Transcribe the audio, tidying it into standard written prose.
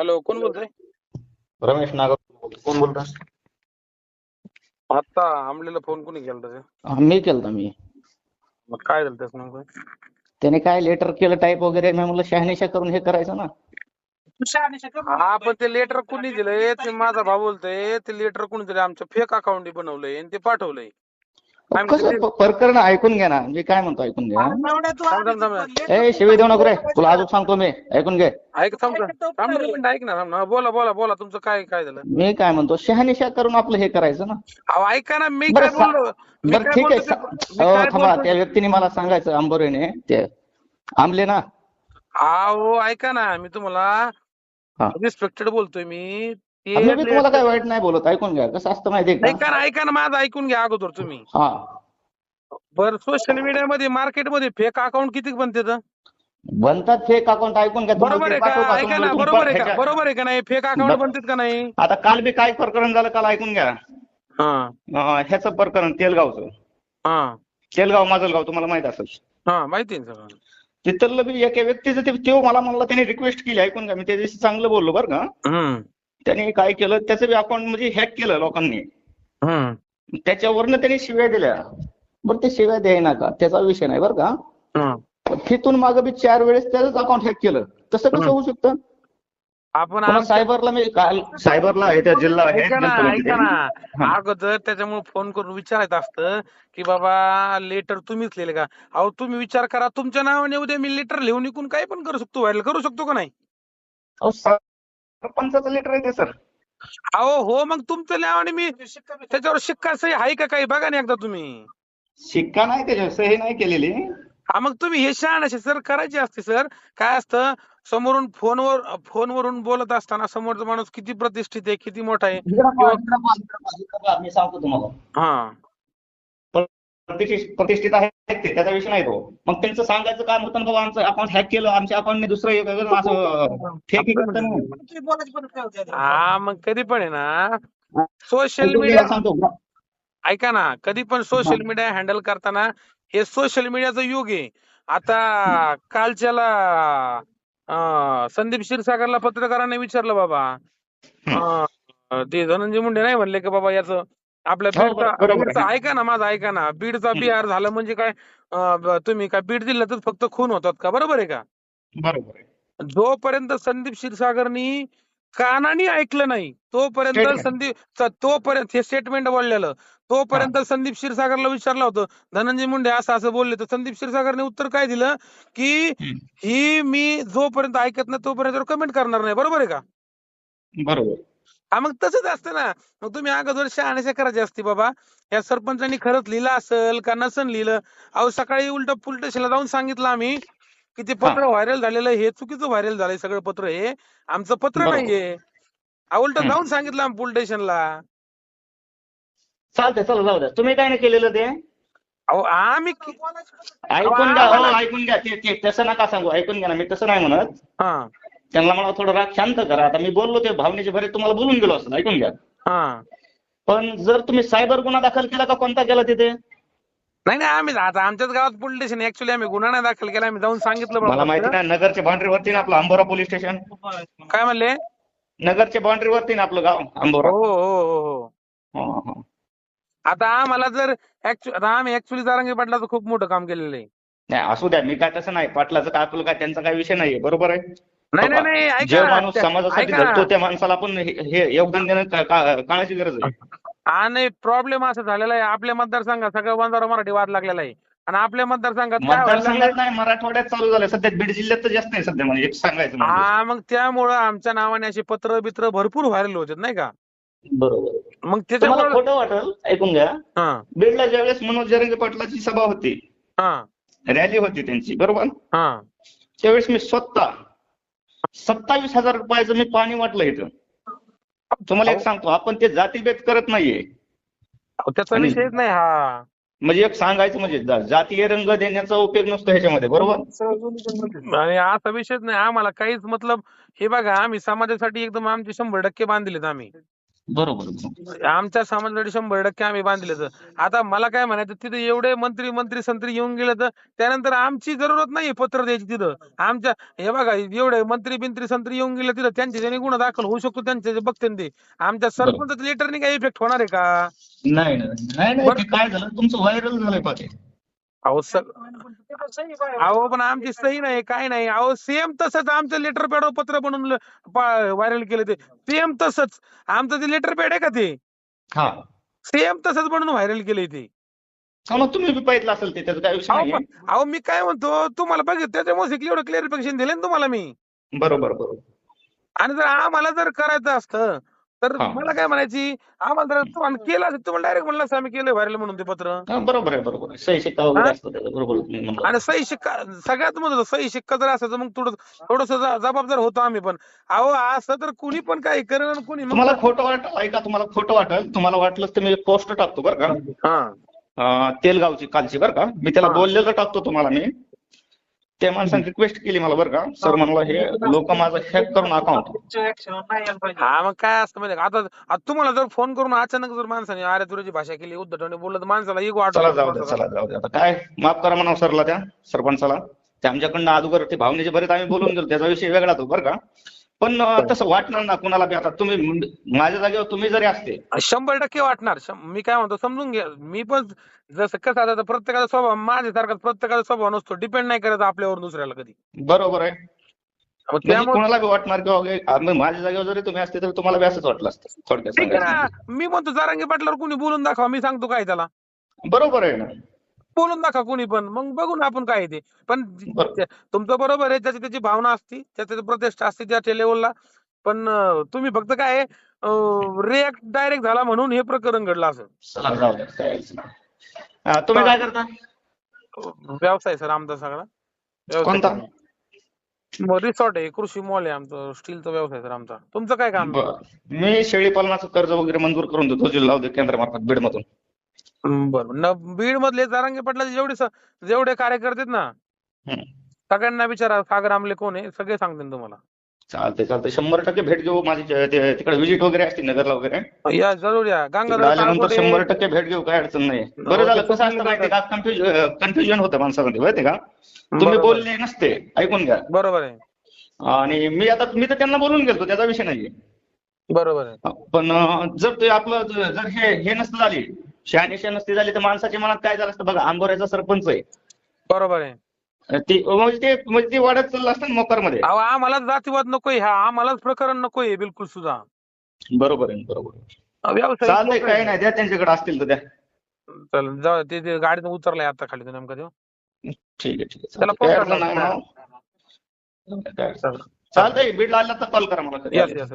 Hello, कोण बोलतोय? रमेश नागर कोण बोलता? आता आमलेला फोन कोणी केला त्याचे? मी केलता मी. मग काय झालं त्याच नेमकं? त्याने काय लेटर केलं टाईप वगैरे, मी म्हणलं शहानिशा करून हे करायचं ना. हा, पण ते लेटर कोणी दिलंय? ते माझा भाऊ बोलतोय ते लेटर कोणी दिलंय? आमचं फेक अकाउंट बनवलंय आणि ते पाठवलंय. आम्ही कसं प्रकरण ऐकून घ्या ना, मी काय म्हणतो ऐकून घ्या. थांब थांब थांब. ए शिवी देऊ नको रे, तुला अजून सांगतो मी, ऐकून घे. ऐक थांब थांब रे, मिनिट ऐक ना. थांब ना. बोला बोला बोला, तुमचं काय काय झालं? मी काय म्हणतो शहानिशा करून आपलं हे करायचं ना. अहो ऐका ना, मी बरं काय बोललो? मी बरं काय ठीक आहे. बोलतो मी हो काय थांबा, बोलतो? त्या व्यक्तीने मला सांगायचं आंबोरेने ते आंबले ना. अहो ऐका ना, मी तुम्हाला हा, रिस्पेक्टेड बोलतोय मी. ते मी बी तुम्हाला लेटर काय वाईट नाही बोलत, ऐकून घ्या. कसं असतं माहितीये का? ऐका ना, माझं ऐकून घ्या अगोदर तुम्ही. हा, बरं, सोशल मीडियामध्ये मार्केटमध्ये फेक अकाउंट किती बनते? बनतात फेक अकाउंट, ऐकून घ्या. तुम्हाला बरोबर ते आहे का? पाठवू का? ऐका ना, तुम्ही बरोबर आहे का? ह्याच्या बरोबर आहे का नाही? फेक अकाउंट बनतात का नाही? आता काल बी काय प्रकरण झालं, काल ऐकून घ्या. हा ह्याचं प्रकरण तेलगावचं. हा तेलगाव माजलगाव तुम्हाला माहित असेल. हा, माहिती आहे ना सगळं. तिथलं बी एका व्यक्तीचं ते मला म्हणलं, त्याने रिक्वेस्ट केली, ऐकून घ्या. मी त्या दिवशी चांगलं बोललो बरं का. हम्म त्याने काय केलं, त्याचं बी अकाउंट म्हणजे हॅक केलं लोकांनी. हम्म त्याच्यावरनं त्याने शिव्या दिल्या. बरं ते शिव्या द्यायना का, त्याचा विषय नाही बरं का. हम्म. पण तिथून मागं बी 4 वेळेस त्याच अकाउंट हॅक केलं. तसं कसं होऊ शकतं? आपण पुन्हा आमच्या सायबरला मी काल सायबरला आहे त्या जिल्हा आहे ऐका ना, ऐका ना. हा. अगोदर त्याच्यामुळे फोन करून विचारायचं असतं की बाबा लेटर तुम्हीच लिहिले का? अहो तुम्ही विचार करा, तुमच्या नावाने उद्या मी लेटर लिहून विकून काही पण करू शकतो, व्हायरल करू शकतो का नाही? अहो, सरपंचाचं लेटर आहे ते सर. अहो हो, मग तुमच्या नावाने मी त्याच्यावर शिक्का सही आहे का काही बघा ना एकदा तुम्ही. शिक्का नाही त्याच्यावर, सही नाही केलेली. हा, मग तुम्ही हे शहाणे सर करायचे असते सर. काय असतं, समोरून फोनवरून बोलत असताना समोरचा माणूस किती प्रतिष्ठित आहे, किती मोठा आहे किंवा मी सांगतो तुम्हाला, हा प्रतिष्ठित आहे ते, त्याचा विषय नाही तो. मग त्यांचं सांगायचं काम होतं ना, बाबा आमचं अकाउंट हॅक केलं, आमच्या अकाउंटने दुसरं असं फेक करतं म्हणून. हा, मग कधी पण आहे ना सोशल ऐकून मीडिया, घ्या, सांगतो. ऐका ना, कधी पण सोशल मीडिया हँडल करताना हे सोशल मीडियाचं युग आहे. आता कालच्याला संदीप क्षीरसागरला पत्रकारांनी विचारलं बाबा, ते धनंजय मुंडे नाही म्हणले का बाबा याचं आपल्या हो, बरोबर बीडचा आहे. ऐका ना, माझं ऐका ना, बीडचा बिहार झालं म्हणजे काय? तुम्ही काय बीड जिल्ह्यातच फक्त खून होतात का? बरोबर आहे का? बरोबर आहे. जोपर्यंत संदीप क्षीरसागरनी कानाने ऐकलं नाही Statement. तोपर्यंत हे स्टेटमेंट बोललेलं, हा. तोपर्यंत संदीप क्षीरसागरला विचारलं होतं धनंजय मुंडे असं असं बोलले, तर संदीप क्षीरसागरने उत्तर काय दिलं की ही मी जोपर्यंत ऐकत नाही तोपर्यंत कमेंट करणार नाही. बरोबर आहे का? बरोबर. हा, मग तसंच असतं ना. मग तुम्ही अगोदर शहानिशा करायची असते बाबा, या सरपंचांनी खरंच लिहिलं असेल का नसन लिहिलं. अहो सकाळी उलट पोलीस स्टेशनला जाऊन सांगितलं आम्ही की ते हा, पत्र व्हायरल झालेलं, हे चुकीचं व्हायरल झालंय सगळं पत्र, हे आमचं पत्र बरोबर. नाहीये. उलट जाऊन सांगितलं आम्ही पोलीस स्टेशनला. चालतंय, चला जाऊ द्या. तुम्ही काय नाही केलेलं ते. अहो आम्ही ऐकून घ्या, हो आम्हाला ऐकून घ्या. ते तसं नका सांगू, ऐकून घ्या ना. मी तसं नाही म्हणत. हा त्यांना मला थोडं राग शांत करा. आता मी बोललो ते भावनेच्या भरीत तुम्हाला बोलून गेलो असं, ऐकून घ्या. हा पण जर तुम्ही सायबर गुन्हा दाखल केला का कोणता केला तिथे? नाही नाही, आम्ही आता आमच्याच गावात पोलीस स्टेशन, ऍक्च्युली आम्ही गुन्हा नाही दाखल केला, आम्ही जाऊन सांगितलं मला बाबा माहिती फक्त. नाही, नगरच्या बाउंड्रीवरती ना आपलं अंबोरा पोलीस स्टेशन. काय म्हणले? नगरच्या बाउंड्रीवरती ना आपलं गाव अंबोरा. हो हो हो हो. हा, हा. आता आम्हाला जर आम्ही ऍक्च्युली जारंगे पाटलाचं खूप मोठं काम केलेलं आहे. नाही असू द्या, मी काय तसं नाही. पाटलाचं काय आपलं काय त्यांचा काय विषय नाहीये, बरोबर आहे. नाही बाबा, नाही नाही, जे ऐका माणूस ना, समाजासाठी ऐका झटतो ना. त्या माणसाला आपण हे योगदान देणं काळाची गरज आहे. आणि प्रॉब्लेम असा झालेला आहे, आपल्या मतदारसंघात सगळं वंजारा मराठी वाद लागलेला आहे. आणि आपल्या मतदारसंघात काय व्हायला लागलंय? मतदारसंघात नाही, मराठवाड्यात चालू झालं सध्या. बीड जिल्ह्यात तर जास्त नाही सध्या, म्हणजे एक सांगायचं म्हणजे. हा, मग त्यामुळं आमच्या नावाने अशी पत्र बित्र भरपूर व्हायरल होतात नाही का? बरोबर. मग तुम्हाला त्याच्यामुळं खोटं वाटेल, ऐकून घ्या. हा बीडला ज्यावेळेस मनोज जरांगे पाटलाची सभा होती, हा रॅली होती त्यांची, बरोबर, हा त्यावेळेस मी स्वतः 27,000 रुपयाचं मी पाणी वाटलं इथं. तुम्हाला एक अहो, सांगतो, आपण ते जातीभेद करत नाहीये. त्याचा आणि विषयच नाही हा. म्हणजे एक सांगायचं म्हणजे जातीय रंग देण्याचा उपयोग नसतो ह्याच्यामध्ये, बरोबर. आणि असा विषयच नाही आम्हाला काहीच. मतलब हे बघा, आम्ही समाजासाठी एकदम आमचे 100% बांधलेत आम्ही. बरोबर बरोबर. आमच्या समाजासाठी 100% आम्ही बांधले. आता मला काय म्हणायचं, तिथे एवढे मंत्री संत्री येऊन गेले तर त्यानंतर आमची जरूरत नाही पत्र द्यायची तिथं. आमच्या हे बघा एवढे मंत्री संत्री येऊन गेले तिथं, त्यांचे ज्याने गुन्हा दाखल होऊ शकतो, त्यांचे जे बघते ते. आमच्या बरोबर. सरपंचाच्या लेटरने काही इफेक्ट होणार आहे का? नाही नाही नाही नाही, ते बरं. काय झालं तुमचं व्हायरल झालंय पाहिजे. अहो अहो पण आमची सही नाही, काय नाही. अहो सेम तसंच आमचं लेटर पॅडवर पत्र बनवून व्हायरल केलं ते. सेम तसंच आमचं ते लेटर पॅड आहे का ते, हा सेम तसंच बनवून व्हायरल केलंय ते. हा, मग तुम्ही बी पाहिलं असेल ते, त्याचा काय विषय अहो नाहीये. पण अहो मी काय म्हणतो तुम्हाला, बघितलं त्याच्यामुळे एवढं क्लिअरिफिकेशन दिलं ना तुम्हाला मी. बरोबर बरोबर. आणि जर आम्हाला जर करायचं असतं तर हा मला काय म्हणायची, आम्हाला जर तुम्हाला केलं असतं, तुम्हाला डायरेक्ट म्हणलं असतं आम्ही केलं व्हायरल म्हणून ते पत्र. हा, बरोबर आहे बरोबर आहे. सही शिक्का हा? वगैरे असतो त्याचा, बरोबर तुम्ही म्हणलं. आणि सही शिक्का सगळ्यात महत्वाचं, सही शिक्का जर असायचं मग थोडस जबाबदार होतो आम्ही पण. अहो असं तर कुणी पण काही करेल, कुणी मग तुम्हाला खोटं वाटेल, ऐका, तुम्हाला खोटं वाटेल, तुम्हाला वाटलंच तर मी एक पोस्ट टाकतो बरं का. हा तेलगावची कालची बरं का, मी त्याला हा बोललेलं टाकतो तुम्हाला मी. त्या माणसाने रिक्वेस्ट केली मला बरं का, सर म्हणला हे लोक माझं हॅक करून अकाउंट. हा मग काय असतं माहिती का, आता तुम्हाला जर फोन करून अचानक जर माणसाने अरे तुझी भाषा केली उद्धटपणे बोललं तर माणसाला इगो चला आठवतो जाऊ द्या, माणसाचा. चला जाऊ द्या, आता काय माफ करा म्हणावं सरला, त्या सरपंचाला. ते आमच्याकडनं अगोदर ते भावनेचे बरेच आम्ही बोलून गेलो, त्याचा विषय वेगळा तो बरं का. पण तसं वाटणार ना कुणाला बी. आता तुम्ही माझ्या जागेवर तुम्ही जरी असते. 100% वाटणार. मी काय म्हणतो समजून घ्या. मी पण जसं कसं आता प्रत्येकाचा स्वभाव माझ्यासारखा प्रत्येकाचा स्वभाव नसतो, डिपेंड नाही करत आपल्यावर दुसऱ्याला कधी. बरोबर आहे. मग म्हणजे त्यामुळे कुणाला बी वाटणार किंवा माझ्या जागेवर जरी तुम्ही असते तर तुम्हाला बी असंच वाटलं असतं, थोडक्यात ठीक आहे सांगायचं ना. म्हणजे. मी म्हणतो जारांगे पाटलावर कुणी बोलून दाखवा, मी सांगतो काय त्याला. बरोबर आहे ना. बोलून दाखवा कुणी पण, मग बघू ना आपण काय ते. पण बरोबर. तुमचं बरोबर आहे, त्याची त्याची भावना असती, त्याची प्रतिष्ठा असते त्या लेवलला. पण तुम्ही फक्त काय रिॲक्ट डायरेक्ट झाला म्हणून हे प्रकरण घडलं असं. चला जाऊ द्या, काय अडचण नाही. तुम्ही काय करता? व्यवसाय सर आमचा सगळा व्यवसाय कोणता? करतो. मग रिसॉर्ट आहे, कृषी मॉल आहे आमचं, स्टीलचा व्यवसाय सर आमचा. तुमचं काय काम आहे? बर, मी शेळी पालनाचं कर्ज वगैरे मंजूर करून देतो जिल्हा उद्योग केंद्रामार्फत बीडमधून. बरं. बीड मधले जारांगे पाटलाचे जेवढे कार्यकर्ते आहेत ना, हं. सगळ्यांना विचारा सागर आमले कोण आहे, सगळे सांगतील तुम्हाला. चालते चालते, 100% भेट घेऊ. माझी तिकडे व्हिजिट वगैरे असते नगरला वगैरे. या जरूर या. तिकडे गंगाधर आल्यानंतर ताळकोटे 100% भेट घेऊ, काय अडचण नाही. बरं झालं, कसं असतं माहिती का, कन्फ्युजन होतं माणसामध्ये माहिती का. तुम्ही बरोबर बोलले नसते, ऐकून घ्या. बरोबर आहे. आणि मी तर त्यांना बोलून गेलो, त्याचा विषय नाहीये. बरोबर आहे. पण जर ते आपलं जर हे नसतं झाली, शहानिशा नसती झाली, तर माणसाच्या मनात काय झालं असतं बघा. आंबोऱ्याचा सरपंच आहे, बरोबर आहे. म्हणजे ते वाढत चाललं असतं मोकारमध्ये. अहो आम्हाला जातीवाद नकोय, हा आम्हालाच प्रकरण नकोय बिलकुल सुद्धा. बरोबर आहे बरोबर आहे. व्यावसायिक चालतंय, लोक काही आहे. नाही, द्या त्यांच्याकडे असतील तर द्या. चल जाऊ ते गाडीतून उतरलाय आता खाली तो नेमका तो. ठीक आहे ठीक आहे, त्याला चालतंय, फोन काय करणार. अडचण नाही म्हणावं. चालतंय, बीडला आला तर कॉल करा मला कधी यस आले. यस.